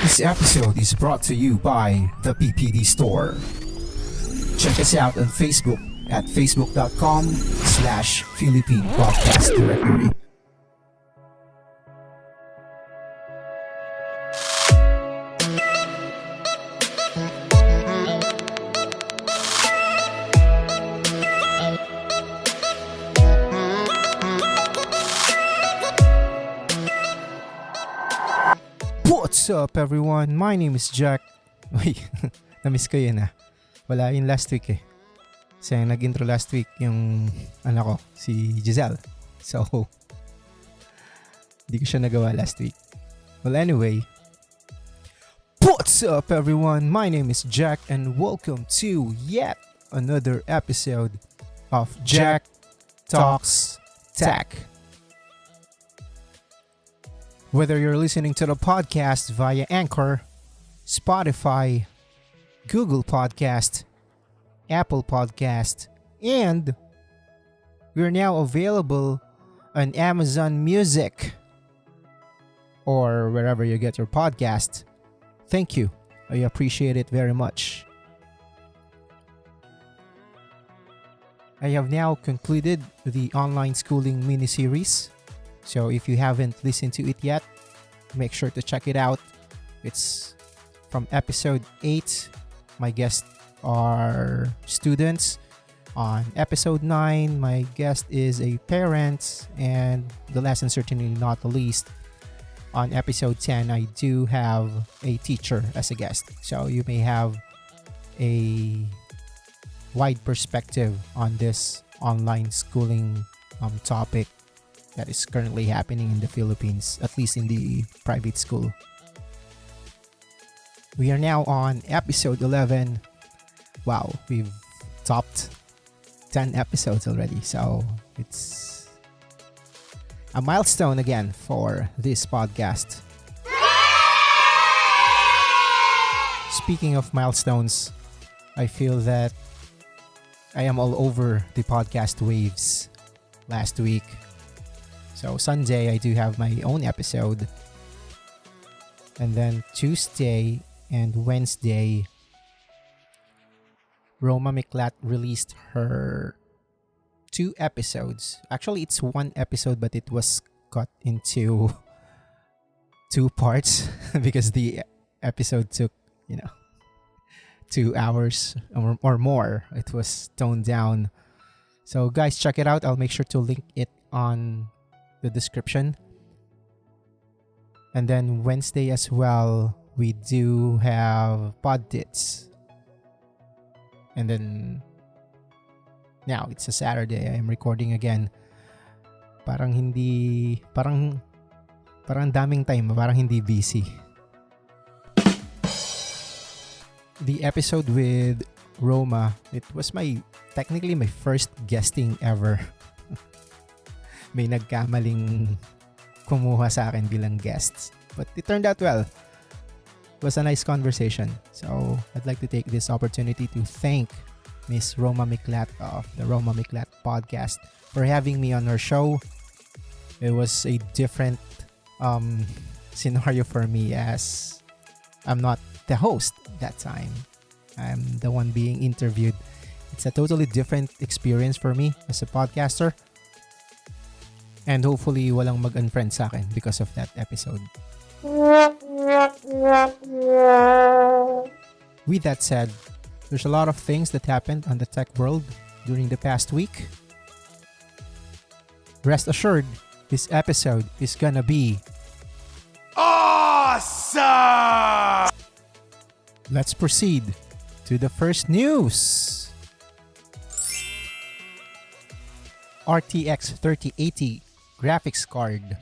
This episode is brought to you by the PPD Store. Check us out on Facebook at facebook.com/Philippine Podcast Directory. What's up everyone? My name is Jeck. Uy, na-miss ko yun ah. Wala yun last week eh. Kasi nag-intro last week yung anak ko, si Giselle. So, hindi ko siya nagawa last week. Well anyway, what's up everyone? My name is Jeck and welcome to yet another episode of Jeck Talks Tech. Whether you're listening to the podcast via Anchor, Spotify, Google Podcast, Apple Podcast, and we're now available on Amazon Music or wherever you get your podcast. Thank you. I appreciate it very much. I have now concluded the online schooling mini-series. So if you haven't listened to it yet, make sure to check it out. It's from episode 8. My guests are students. On episode 9, my guest is a parent. And the last and certainly not the least, on episode 10, I do have a teacher as a guest. So you may have a wide perspective on this online schooling topic that is currently happening in the Philippines, at least in the private school. We are now on episode 11. Wow, we've topped 10 episodes already. So it's a milestone again for this podcast. Speaking of milestones, I feel that I am all over the podcast waves last week. So Sunday, I do have my own episode. And then Tuesday and Wednesday, Roma Miclat released her 2 episodes. Actually, it's 1 episode, but it was cut into 2 parts because the episode took, 2 hours or more. It was toned down. So guys, check it out. I'll make sure to link it on the description. And then Wednesday as well, we do have Poddits. And then now it's a Saturday. I am recording again. Parang daming time, parang hindi busy. The episode with Roma, it was technically my first guesting ever. May nagkamaling kumuha sa akin bilang guests. But it turned out well. It was a nice conversation. So, I'd like to take this opportunity to thank Miss Roma Miclat of the Roma Miclat podcast for having me on her show. It was a different scenario for me as I'm not the host that time. I'm the one being interviewed. It's a totally different experience for me as a podcaster. And hopefully, walang mag-unfriend sa akin because of that episode. With that said, there's a lot of things that happened on the tech world during the past week. Rest assured, this episode is gonna be awesome! Let's proceed to the first news. RTX 3080 graphics card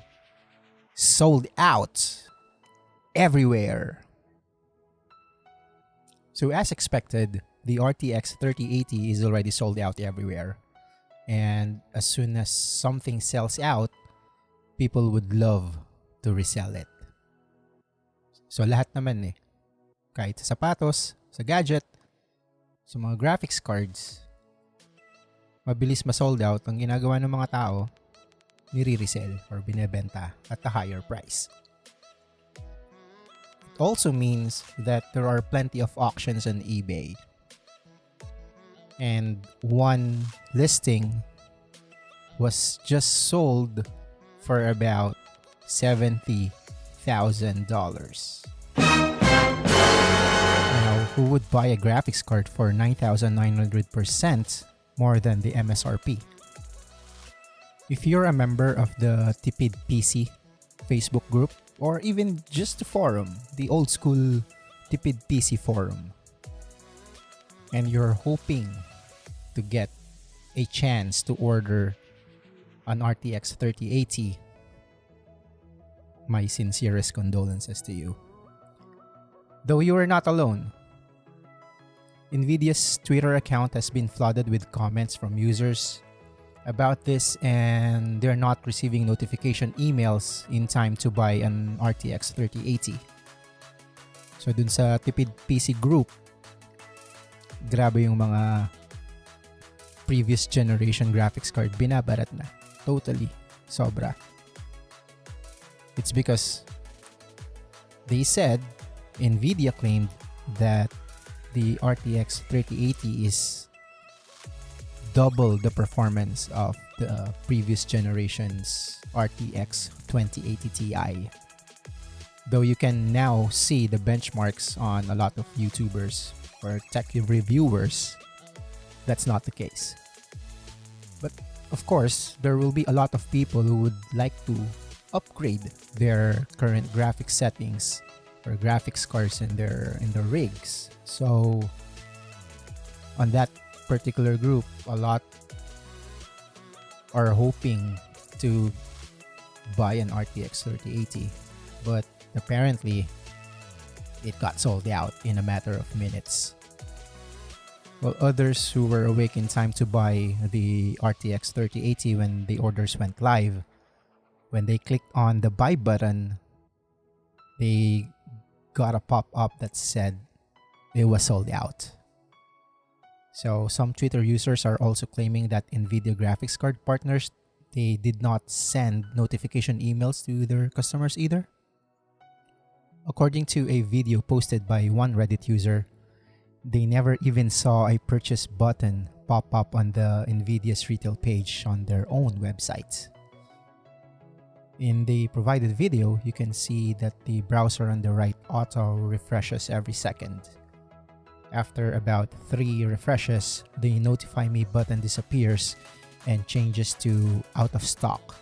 sold out everywhere. So as expected, the RTX 3080 is already sold out everywhere. And as soon as something sells out, people would love to resell it. So lahat naman kahit sa sapatos, sa gadget, sa mga graphics cards, mabilis ma-sold out. Ang ginagawa ng mga tao, nire-resell or binebenta at a higher price. also means that there are plenty of auctions on eBay. And one listing was just sold for about $70,000. Now, who would buy a graphics card for 9,900% more than the MSRP? If you're a member of the Tipid PC Facebook group, or even just the forum, the old school Tipid PC forum, and you're hoping to get a chance to order an RTX 3080, my sincerest condolences to you. Though you are not alone. NVIDIA's Twitter account has been flooded with comments from users about this, and they're not receiving notification emails in time to buy an RTX 3080. So dun sa Tipid PC group, grabe yung mga previous generation graphics card binabarat na. Totally. Sobra. It's because they said, NVIDIA claimed that the RTX 3080 is double the performance of the previous generation's RTX 2080 Ti. Though you can now see the benchmarks on a lot of YouTubers or tech reviewers, that's not the case. But of course, there will be a lot of people who would like to upgrade their current graphics settings or graphics cards in their rigs. So on that particular group, a lot are hoping to buy an RTX 3080, but apparently it got sold out in a matter of minutes. While others who were awake in time to buy the RTX 3080 when the orders went live, when they clicked on the buy button, they got a pop-up that said it was sold out. So some Twitter users are also claiming that NVIDIA graphics card partners, they did not send notification emails to their customers either. According to a video posted by one Reddit user, they never even saw a purchase button pop up on the NVIDIA's retail page on their own website. In the provided video, you can see that the browser on the right auto refreshes every second. After about 3 refreshes, the Notify Me button disappears and changes to out of stock.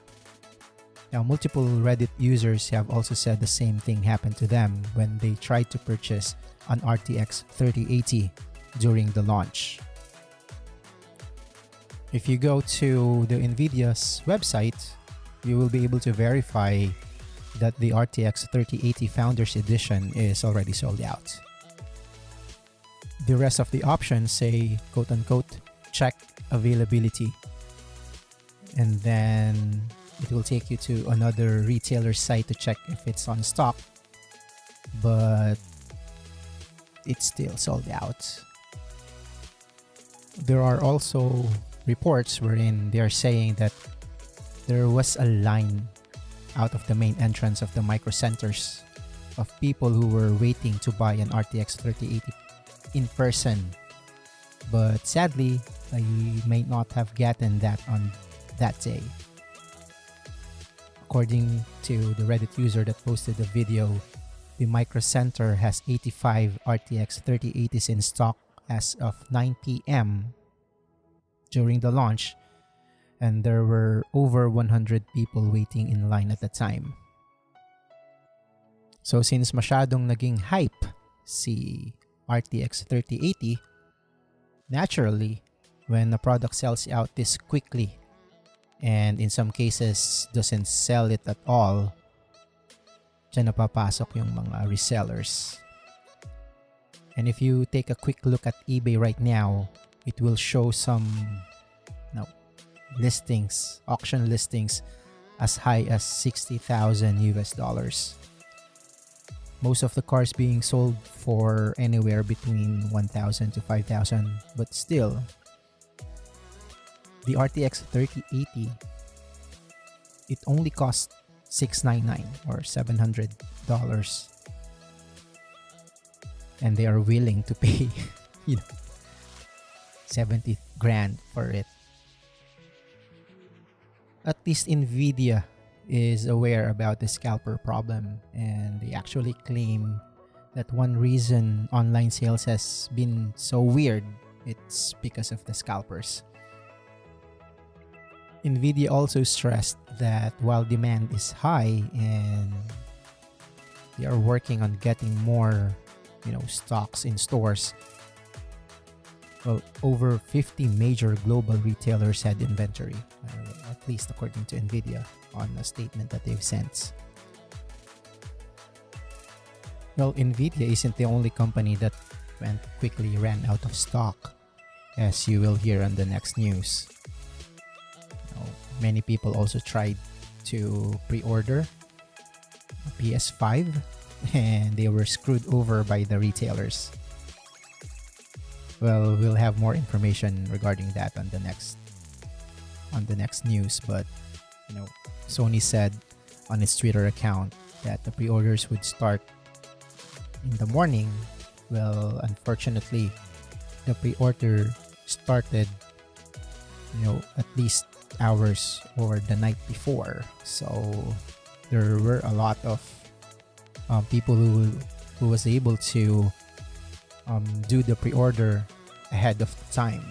Now, multiple Reddit users have also said the same thing happened to them when they tried to purchase an RTX 3080 during the launch. If you go to the NVIDIA's website, you will be able to verify that the RTX 3080 Founders Edition is already sold out. The rest of the options say, quote-unquote, check availability. And then it will take you to another retailer site to check if it's on stock. But it's still sold out. There are also reports wherein they are saying that there was a line out of the main entrance of the micro centers of people who were waiting to buy an RTX 3080 in person. But sadly, I may not have gotten that on that day. According to the Reddit user that posted the video, the Micro Center has 85 RTX 3080s in stock as of 9 p.m. during the launch, and there were over 100 people waiting in line at the time. So since masyadong naging hype si RTX 3080, naturally, when a product sells out this quickly, and in some cases doesn't sell it at all, dyan napapasok yung mga resellers. And if you take a quick look at eBay right now, it will show some listings, auction listings as high as $60,000 US. Most of the cars being sold for anywhere between 1,000 to 5,000, but still, the RTX 3080, it only cost $699 or $700. and they are willing to pay, 70 grand for it. At least Nvidia is aware about the scalper problem, and they actually claim that one reason online sales has been so weird, it's because of the scalpers. Nvidia also stressed that while demand is high and they are working on getting more, stocks in stores, well, over 50 major global retailers had inventory, at least according to Nvidia, on a statement that they've sent. Well, Nvidia isn't the only company that quickly ran out of stock, as you will hear on the next news. Many people also tried to pre-order a PS5 and they were screwed over by the retailers. Well, we'll have more information regarding that on the next news, but Sony said on its Twitter account that the pre-orders would start in the morning. Well, unfortunately, the pre-order started at least hours or the night before, so there were a lot of people who was able to do the pre-order ahead of time.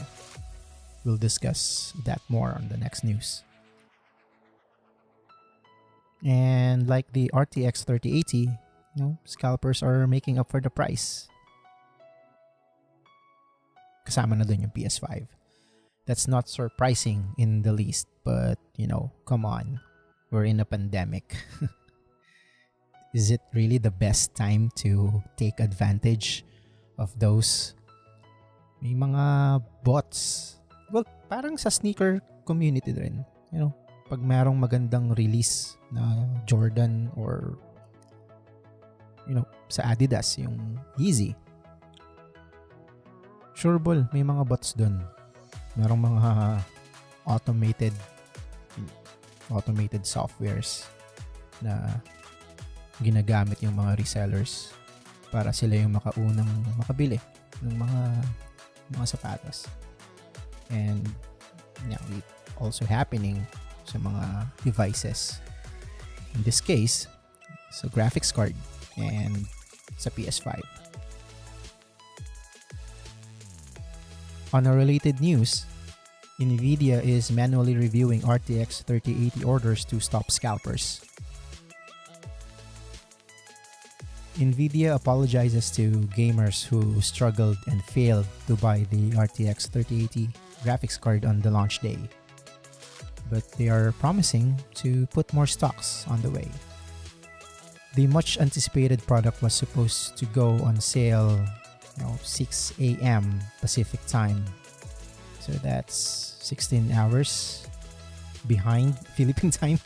We'll discuss that more on the next news. And like the RTX 3080, scalpers are making up for the price. Kasama na dun yung PS5. That's not surprising in the least, but come on, we're in a pandemic. Is it really the best time to take advantage of those? May mga bots. Well, parang sa sneaker community rin. Pag merong magandang release na Jordan or sa Adidas, yung Yeezy. Sureball, may mga bots dun. Merong mga automated softwares na ginagamit yung mga resellers para sila yung makaunang makabili ng mga sapatos. And it also happening sa mga devices. In this case, sa graphics card and sa PS5. On a related news, Nvidia is manually reviewing RTX 3080 orders to stop scalpers. Nvidia apologizes to gamers who struggled and failed to buy the RTX 3080 graphics card on the launch day, but they are promising to put more stocks on the way. The much anticipated product was supposed to go on sale 6 a.m. Pacific time, so that's 16 hours behind Philippine time.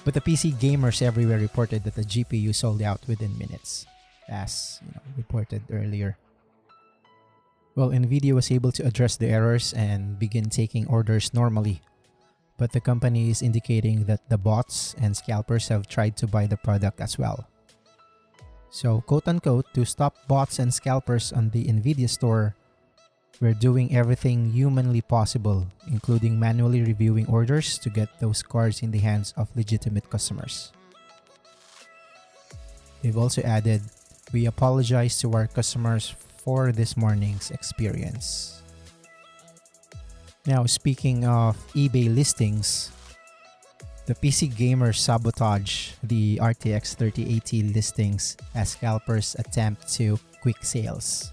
But the PC gamers everywhere reported that the GPU sold out within minutes, as reported earlier. Well, Nvidia was able to address the errors and begin taking orders normally, but the company is indicating that the bots and scalpers have tried to buy the product as well. So, quote-unquote, to stop bots and scalpers on the Nvidia store, we're doing everything humanly possible, including manually reviewing orders to get those cards in the hands of legitimate customers. They've also added, we apologize to our customers for this morning's experience. Now, speaking of eBay listings, the PC gamers sabotage the RTX 3080 listings as scalpers attempt to quick sales.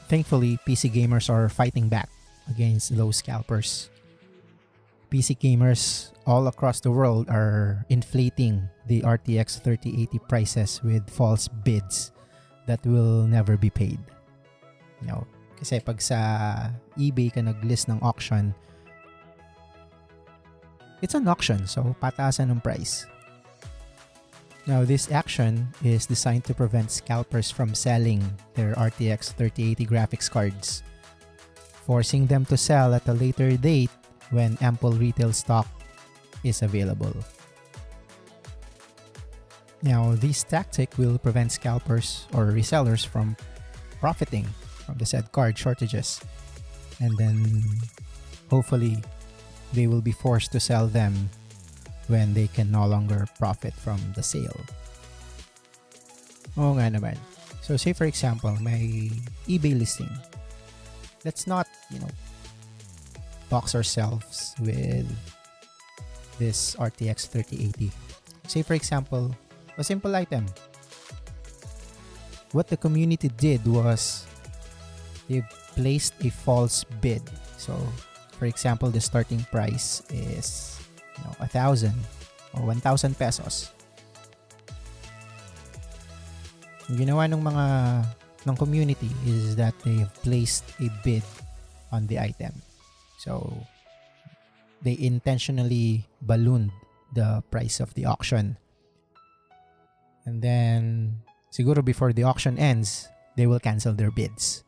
Thankfully, PC gamers are fighting back against those scalpers. PC gamers all across the world are inflating the RTX 3080 prices with false bids that will never be paid. Kasi pag sa eBay ka nag-list ng auction, it's an auction, so pataasan ng price. Now, this action is designed to prevent scalpers from selling their RTX 3080 graphics cards, forcing them to sell at a later date when ample retail stock is available. Now, this tactic will prevent scalpers or resellers from profiting from the said card shortages, and then hopefully they will be forced to sell them when they can no longer profit from the sale. Oo nga naman. So say for example, may eBay listing. Let's not, box ourselves with this RTX 3080. Say for example, a simple item. What the community did was they placed a false bid. So for example, the starting price is 1,000 or 1,000 pesos. Yung ginawa ng community is that they have placed a bid on the item. So they intentionally ballooned the price of the auction. And then siguro before the auction ends, they will cancel their bids.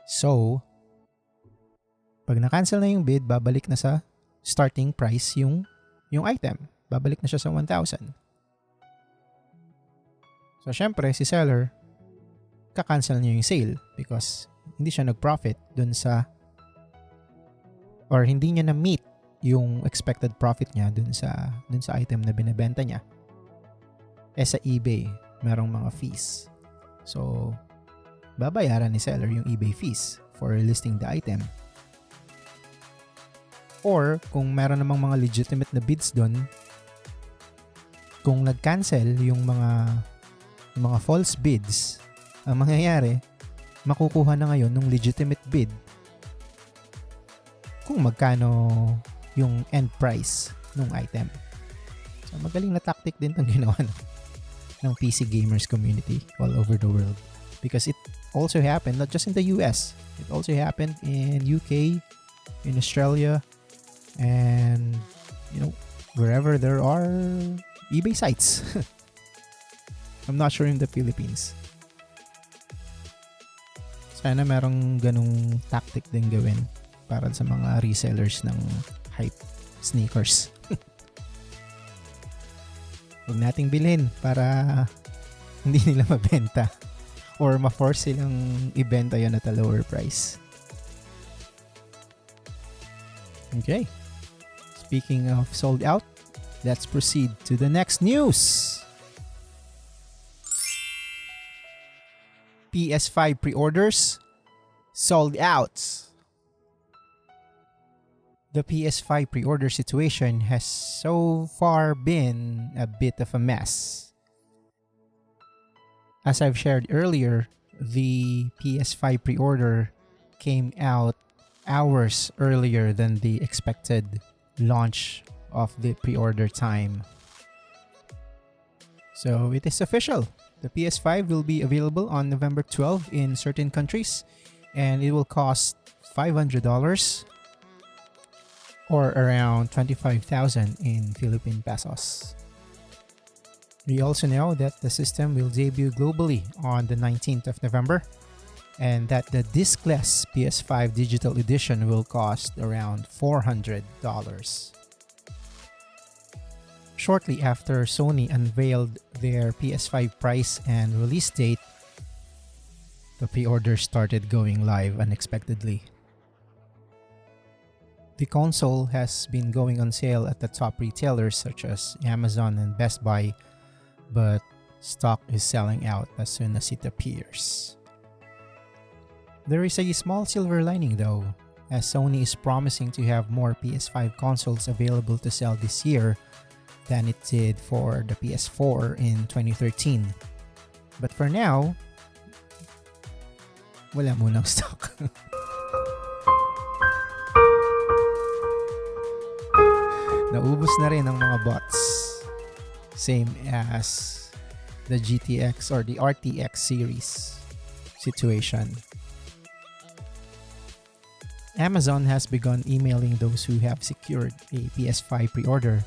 So pag na-cancel na yung bid, babalik na sa starting price yung item. Babalik na siya sa 1,000. So, syempre, si seller, ka-cancel niya yung sale because hindi siya nag-profit dun sa or hindi niya na-meet yung expected profit niya dun sa item na binebenta niya. Sa eBay, merong mga fees. So, babayaran ni seller yung eBay fees for listing the item. Or, kung meron namang mga legitimate na bids dun, kung nag-cancel yung mga false bids, ang mangyayari, makukuha na ngayon ng legitimate bid kung magkano yung end price ng item. So, magaling na tactic din itong ginawa ng PC gamers community all over the world. Because it also happened not just in the US. It also happened in UK, in Australia, and wherever there are eBay sites. I'm not sure in the Philippines. Sana merong ganung tactic din gawin para sa mga resellers ng hype sneakers. Huwag nating bilhin para hindi nila mabenta or ma-force silang ibenta yan at a lower price. Okay. Speaking of sold out, let's proceed to the next news. PS5 pre-orders sold out. The PS5 pre-order situation has so far been a bit of a mess. As I've shared earlier, the PS5 pre-order came out hours earlier than the expected launch of the pre-order time. So it is official. The PS5 will be available on November 12 in certain countries, and it will cost $500 or around 25,000 in Philippine pesos. We also know that the system will debut globally on the 19th of November, and that the discless PS5 Digital Edition will cost around $400. Shortly after Sony unveiled their PS5 price and release date, the pre-orders started going live unexpectedly. The console has been going on sale at the top retailers such as Amazon and Best Buy, but stock is selling out as soon as it appears. There is a small silver lining though, as Sony is promising to have more PS5 consoles available to sell this year than it did for the PS4 in 2013. But for now, wala munang stock. Naubos na rin ang mga bots. Same as the GTX or the RTX series situation. Amazon has begun emailing those who have secured a PS5 pre-order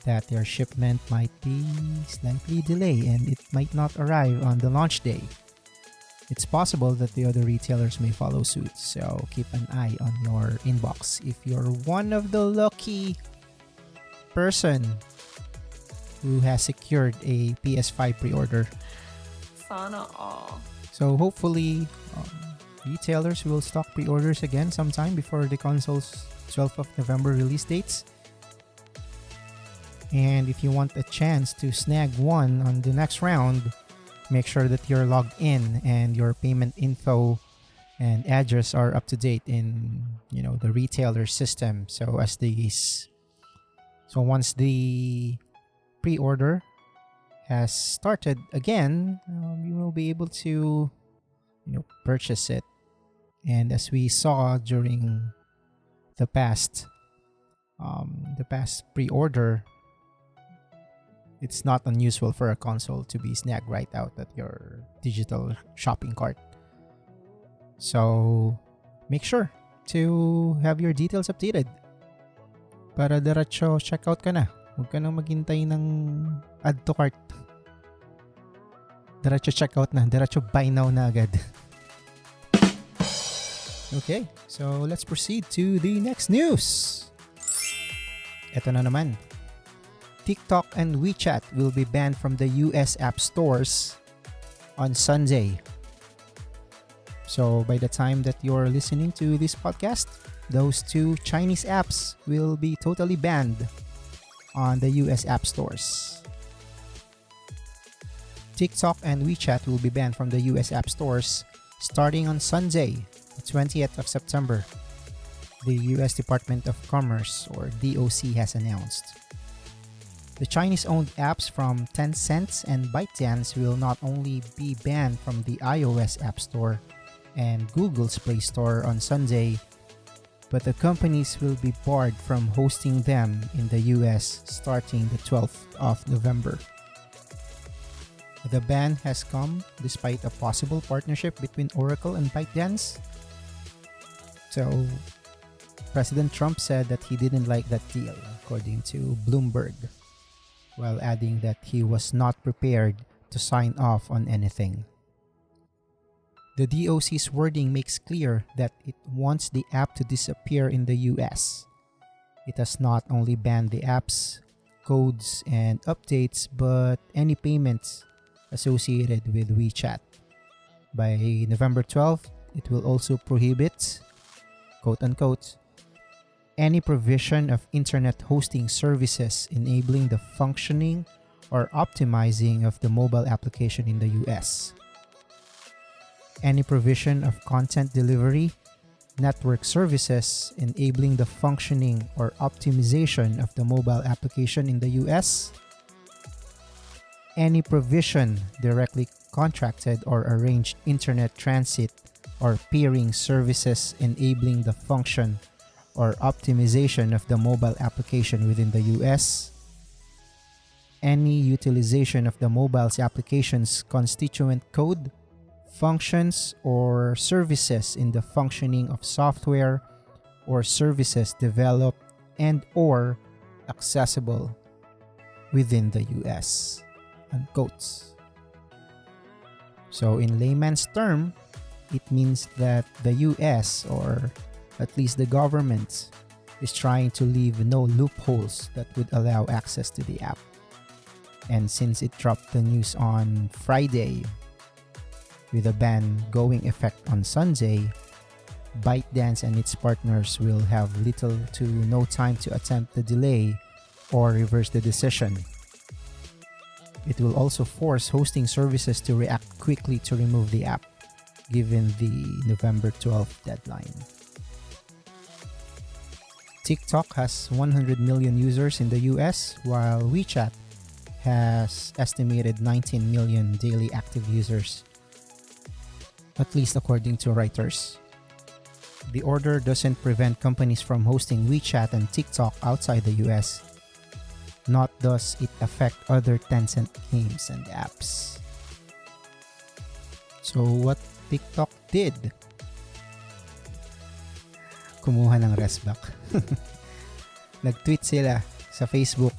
that their shipment might be slightly delayed and it might not arrive on the launch day. It's possible that the other retailers may follow suit, so keep an eye on your inbox if you're one of the lucky person who has secured a PS5 pre-order. Sana all. So hopefully, retailers will stock pre-orders again sometime before the console's 12th of November release dates. And if you want a chance to snag one on the next round, make sure that you're logged in and your payment info and address are up to date in the retailer system. So once the pre-order has started again, you will be able to purchase it. And as we saw during the past pre-order, it's not unusual for a console to be snagged right out at your digital shopping cart. So make sure to have your details updated para diretso checkout ka na. Huwag ka nang maghintay ng add to cart. Diretso checkout na, diretso buy now na agad. Okay, so let's proceed to the next news. Ito na naman. TikTok and WeChat will be banned from the US app stores on Sunday. So by the time that you're listening to this podcast, those two Chinese apps will be totally banned on the US app stores. TikTok and WeChat will be banned from the US app stores starting on Sunday, the 20th of September. The US Department of Commerce, or DOC, has announced. The Chinese-owned apps from Tencent and ByteDance will not only be banned from the iOS App Store and Google's Play Store on Sunday, but the companies will be barred from hosting them in the US starting the 12th of November. The ban has come despite a possible partnership between Oracle and ByteDance. So, President Trump said that he didn't like that deal, according to Bloomberg, while adding that he was not prepared to sign off on anything. The DOC's wording makes clear that it wants the app to disappear in the US. It has not only banned the apps, codes, and updates, but any payments associated with WeChat. By November 12th, it will also prohibit, quote-unquote, any provision of internet hosting services enabling the functioning or optimizing of the mobile application in the US. Any provision of content delivery, network services enabling the functioning or optimization of the mobile application in the US. Any provision directly contracted or arranged internet transit or peering services enabling the function or optimization of the mobile application within the US. Any utilization of the mobile's application's constituent code, functions, or services in the functioning of software or services developed and or accessible within the US. Unquote. So in layman's term, it means that the US, or at least the government, is trying to leave no loopholes that would allow access to the app. And since it dropped the news on Friday, with a ban going effect on Sunday, ByteDance and its partners will have little to no time to attempt the delay or reverse the decision. It will also force hosting services to react quickly to remove the app, given the November 12th deadline. TikTok has 100 million users in the US, while WeChat has estimated 19 million daily active users, at least according to Reuters. The order doesn't prevent companies from hosting WeChat and TikTok outside the US, nor does it affect other Tencent games and apps. So what TikTok did? Kumuha ng resback. Nag-tweet sila sa Facebook.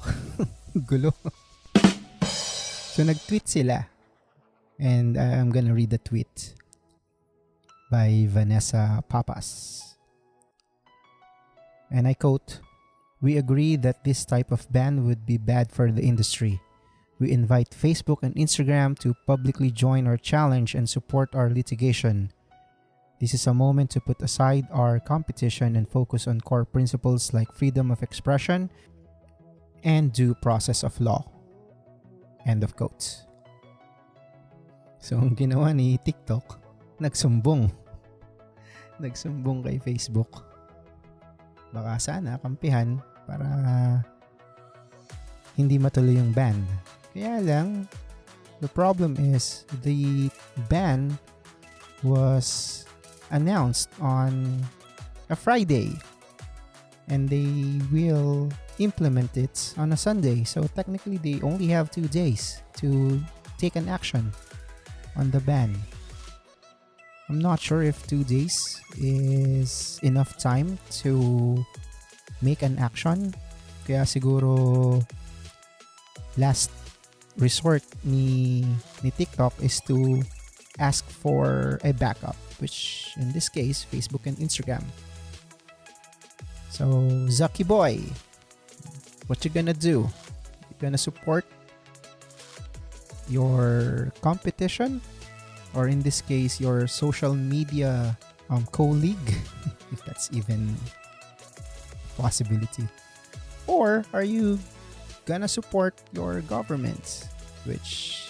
Gulo. So nag-tweet sila. And I'm gonna read the tweet by Vanessa Papas. And I quote, "We agree that this type of ban would be bad for the industry. We invite Facebook and Instagram to publicly join our challenge and support our litigation. This is a moment to put aside our competition and focus on core principles like freedom of expression and due process of law. End of quotes. So, ang ginawa ni TikTok, nagsumbong kay Facebook. Baka sana kampihan para hindi matuloy yung ban. Kaya lang, the problem is the ban was announced on a Friday and they will implement it on a Sunday. So technically, they only have 2 days to take an action on the ban. I'm not sure if 2 days is enough time to make an action. Kaya siguro last resort ni TikTok is to ask for a backup, which in this case, Facebook and Instagram. So, Zucky boy, what you gonna do? You gonna support your competition? Or in this case, your social media colleague, if that's even a possibility? Or are you gonna support your government, which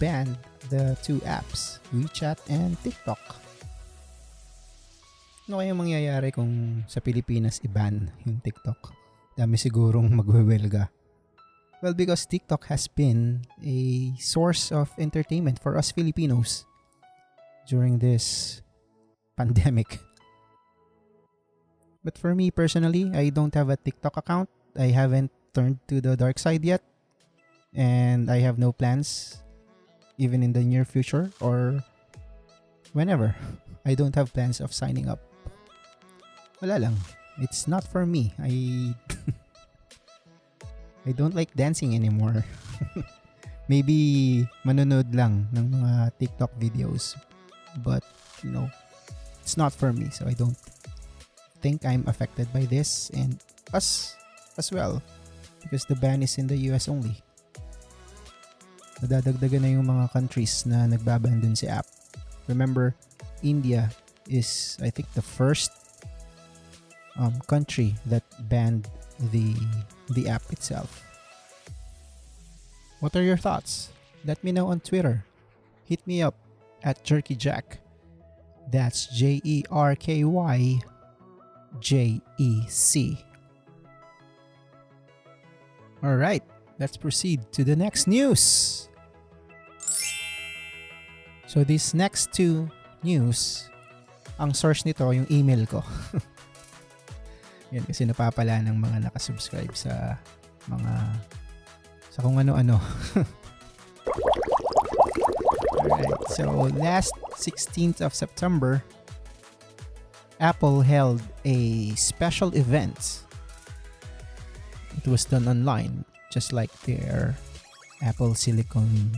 banned the 2 apps, WeChat and TikTok? Ano kaya mangyayari kung sa Pilipinas i-ban yung TikTok? Dami sigurong magwewelga. Well, because TikTok has been a source of entertainment for us Filipinos during this pandemic. But for me personally, I don't have a TikTok account. I haven't turned to the dark side yet. And I have no plans, even in the near future or whenever. I don't have plans of signing up. Wala lang. It's not for me. I don't like dancing anymore. Maybe manonood lang ng mga TikTok videos. But, it's not for me. So I don't think I'm affected by this. And us as well. Because the ban is in the US only. Nadadagdagan na yung mga countries na nagbaban dun sa app. Remember, India is, I think, the first country that banned the app itself. What are your thoughts? Let me know on Twitter. Hit me up at JerkyJeck. That's JerkyJec. Alright, let's proceed to the next news. So these next 2 news, ang source nito yung email ko. Yan kasi napapala ng mga nakasubscribe sa kung ano-ano. Alright, so last 16th of September, Apple held a special event. It was done online, just like their Apple Silicon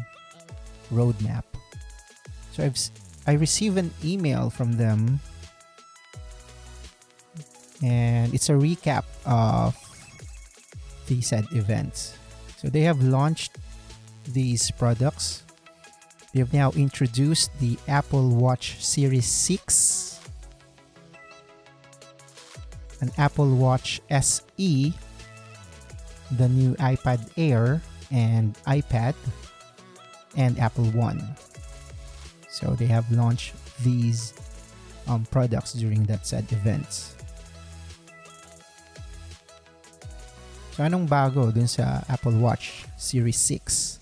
roadmap. So I received an email from them, and it's a recap of the said event. So they have launched these products. They have now introduced the Apple Watch Series 6, an Apple Watch SE, the new iPad Air and iPad, and Apple One. So they have launched these products during that said event. So anong bago dun sa Apple Watch Series 6?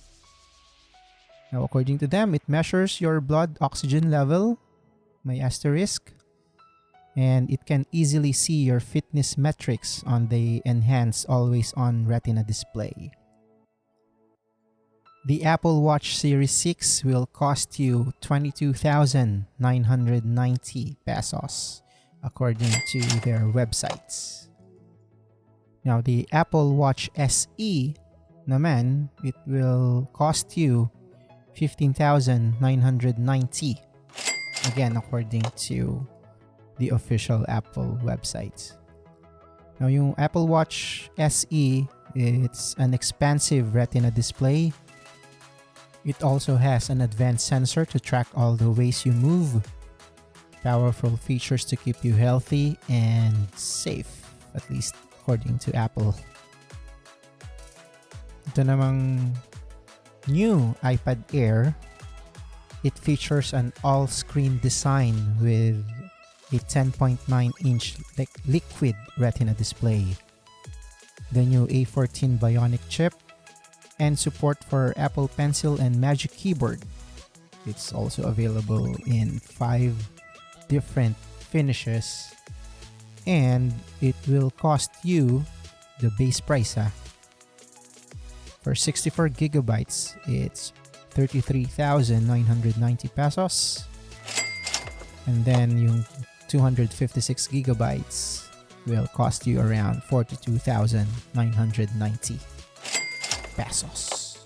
Now, according to them, it measures your blood oxygen level, may asterisk, and it can easily see your fitness metrics on the enhanced always-on Retina display. The Apple Watch Series 6 will cost you 22,990 pesos, according to their websites. Now, the Apple Watch SE naman, it will cost you 15,990, again according to the official Apple website. Now, yung Apple Watch SE, It's an expansive retina display. It also has an advanced sensor to track all the ways you move. Powerful features to keep you healthy and safe, at least according to Apple. Ito namang new iPad Air. It features an all-screen design with a 10.9-inch liquid retina display, the new A14 Bionic chip, and support for Apple Pencil and Magic Keyboard. It's also available in 5 different finishes, and it will cost you the base price. For 64 gigabytes, it's 33,990 pesos. And then yung 256 gigabytes will cost you around 42,990 pesos.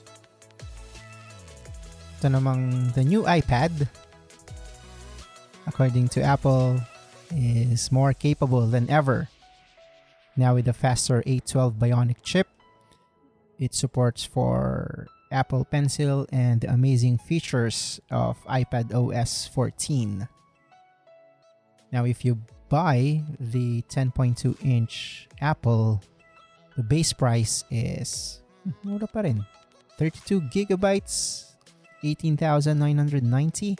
Ito namang the new iPad, according to Apple, is more capable than ever. Now with a faster A12 Bionic chip, it supports for Apple Pencil and the amazing features of iPad OS 14. Now if you buy the 10.2-inch Apple, the base price is mura pa rin. 32 gigabytes, 18,990.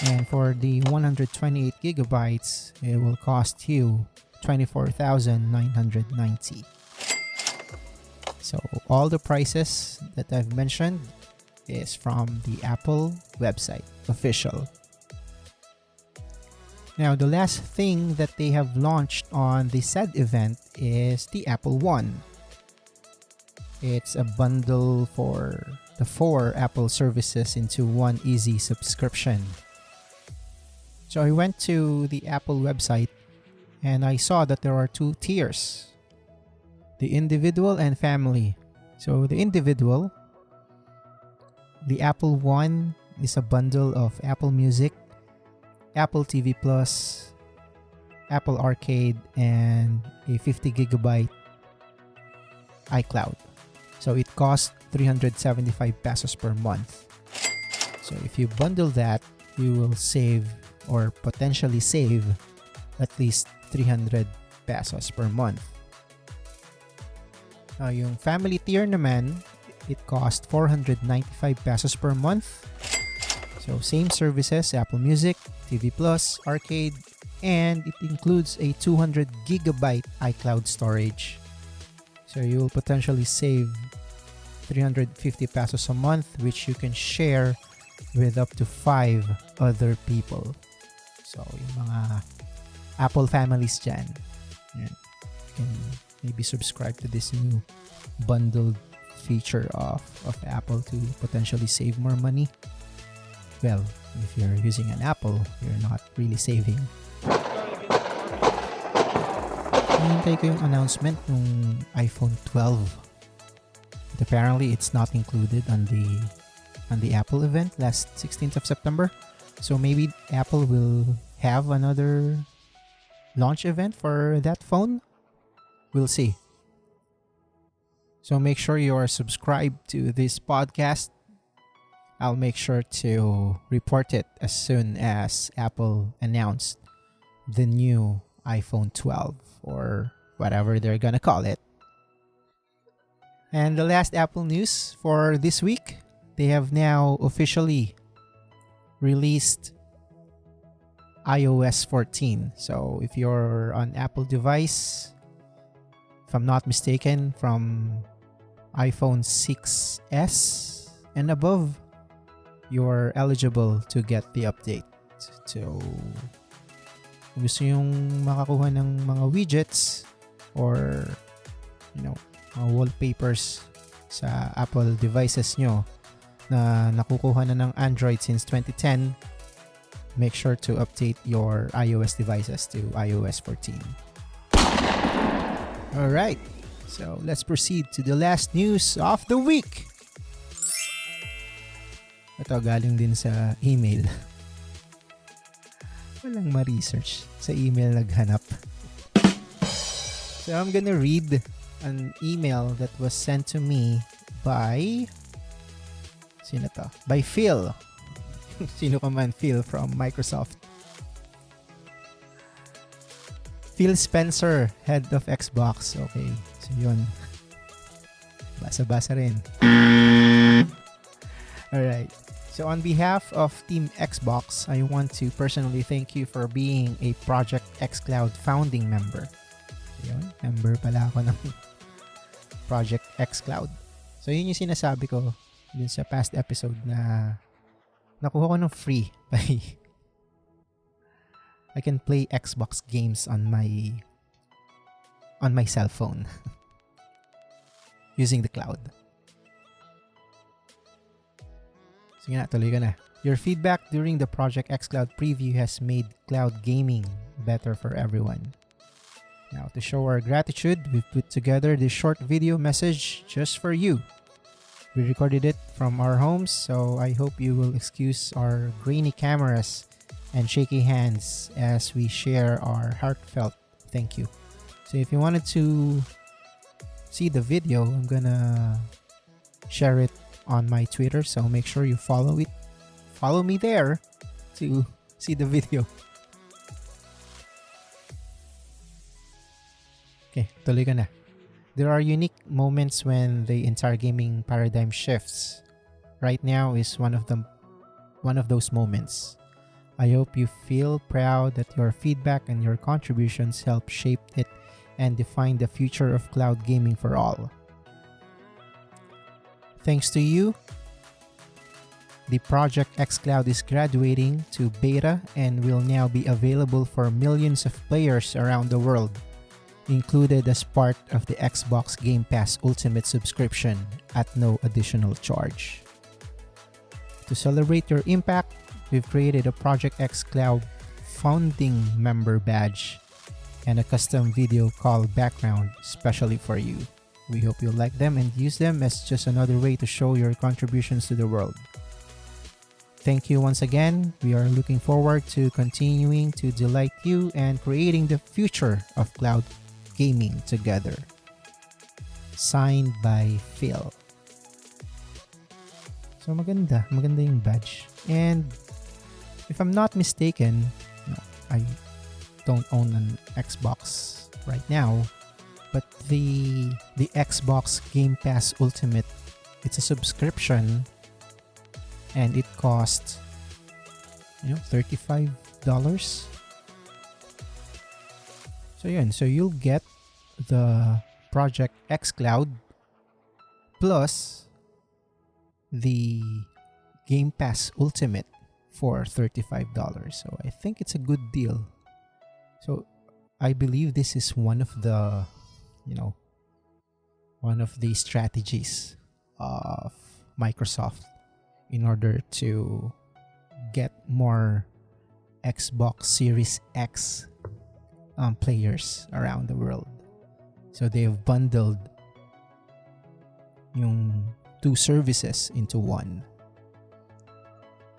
And for the 128 gigabytes, it will cost you 24,990. So all the prices that I've mentioned is from the Apple website, official. Now, the last thing that they have launched on the said event is the Apple One. It's a bundle for the 4 Apple services into one easy subscription. So I went to the Apple website and I saw that there are 2 tiers. The individual and family. So the individual, the Apple One is a bundle of Apple Music, Apple TV Plus, Apple Arcade, and a 50 gigabyte iCloud. So it costs 375 pesos per month. So if you bundle that, you will save or potentially save at least 300 pesos per month. Yung family tier naman, it costs 495 pesos per month. So same services, Apple Music, TV Plus, Arcade, and it includes a 200 gigabyte iCloud storage. So you will potentially save 350 pesos a month, which you can share with up to 5 other people. So yung mga Apple families dyan, yan, you can maybe subscribe to this new bundled feature of Apple to potentially save more money. Well, if you're using an Apple, you're not really saving. Hinihintay ko yung announcement ng iPhone 12. But apparently, it's not included on the Apple event last 16th of September. So maybe Apple will have another launch event for that phone. We'll see. So make sure you are subscribed to this podcast. I'll make sure to report it as soon as Apple announced the new iPhone 12 or whatever they're gonna call it. And the last Apple news for this week, they have now officially released iOS 14. So if you're on Apple device, if I'm not mistaken, from iPhone 6s and above, you're eligible to get the update. So kung gusto yung makakuha ng mga widgets or mga wallpapers sa Apple devices nyo na nakukuha na ng Android since 2010, make sure to update your iOS devices to iOS 14. Alright, so let's proceed to the last news of the week. Ito galing din sa email. Walang ma-research. Sa email naghanap. So I'm gonna read an email that was sent to me by sino to? By Phil. Sino ka man, Phil from Microsoft. Phil Spencer, head of Xbox. Okay, so yun. Basa-basa rin. Alright. So on behalf of Team Xbox, I want to personally thank you for being a Project xCloud founding member. Yun, member pala ako ng Project xCloud. So yun yung sinasabi ko dun sa past episode na nakuha ko ng free by I can play Xbox games on my cell phone using the cloud. Sige na, tuloy ka na. Your feedback during the Project xCloud preview has made cloud gaming better for everyone. Now, to show our gratitude, we've put together this short video message just for you. We recorded it from our homes, so I hope you will excuse our grainy cameras and shaky hands as we share our heartfelt thank you. So if you wanted to see the video, I'm gonna share it on my Twitter, so make sure you follow me there to see the video. Okay, tuloy ka na. There are unique moments when the entire gaming paradigm shifts. Right now is one of those moments. I hope you feel proud that your feedback and your contributions help shape it and define the future of cloud gaming for all. Thanks to you, the Project xCloud is graduating to beta and will now be available for millions of players around the world, included as part of the Xbox Game Pass Ultimate subscription at no additional charge. To celebrate your impact, we've created a Project xCloud founding member badge and a custom video call background specially for you. We hope you'll like them and use them as just another way to show your contributions to the world. Thank you once again. We are looking forward to continuing to delight you and creating the future of cloud gaming together. Signed by Phil. So maganda yung badge. And if I'm not mistaken, no, I don't own an Xbox right now, but the Xbox Game Pass Ultimate, it's a subscription and it costs $35. So yun, so you'll get the Project xCloud plus the Game Pass Ultimate for $35. So I think it's a good deal. So I believe this is one of the strategies of Microsoft in order to get more Xbox Series X players around the world. So they've bundled yung two services into one.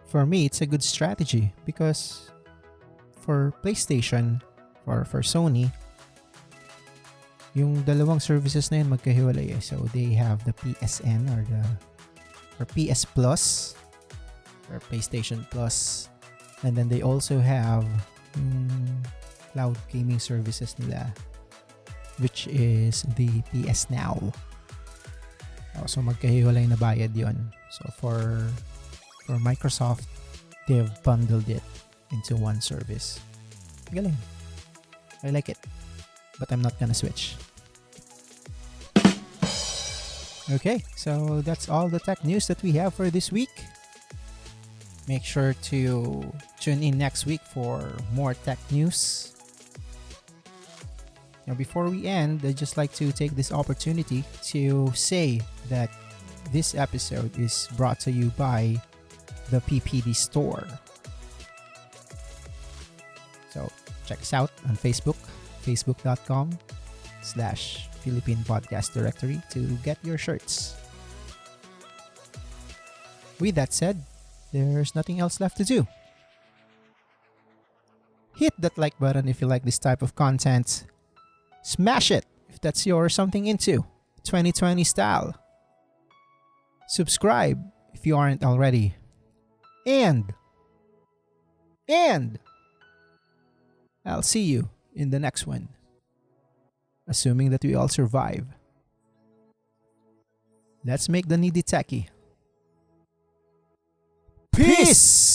For me, it's a good strategy because for PlayStation or for Sony, yung dalawang services na yun magkahiwalay. So they have the PSN or PS Plus or PlayStation Plus, and then they also have cloud gaming services nila, which is the PS Now. So magkahiwalay na bayad yon. So for Microsoft, they've bundled it into one service. Galing. I like it. But I'm not gonna switch. Okay, so that's all the tech news that we have for this week. Make sure to tune in next week for more tech news. Now, before we end, I'd just like to take this opportunity to say that this episode is brought to you by the PPD Store. So, check us out on Facebook, facebook.com/Philippine Podcast Directory to get your shirts. With that said, there's nothing else left to do. Hit that like button if you like this type of content. Smash it if that's your something into 2020 style. Subscribe if you aren't already. And I'll see you in the next one. Assuming that we all survive. Let's make the needy techie. Peace!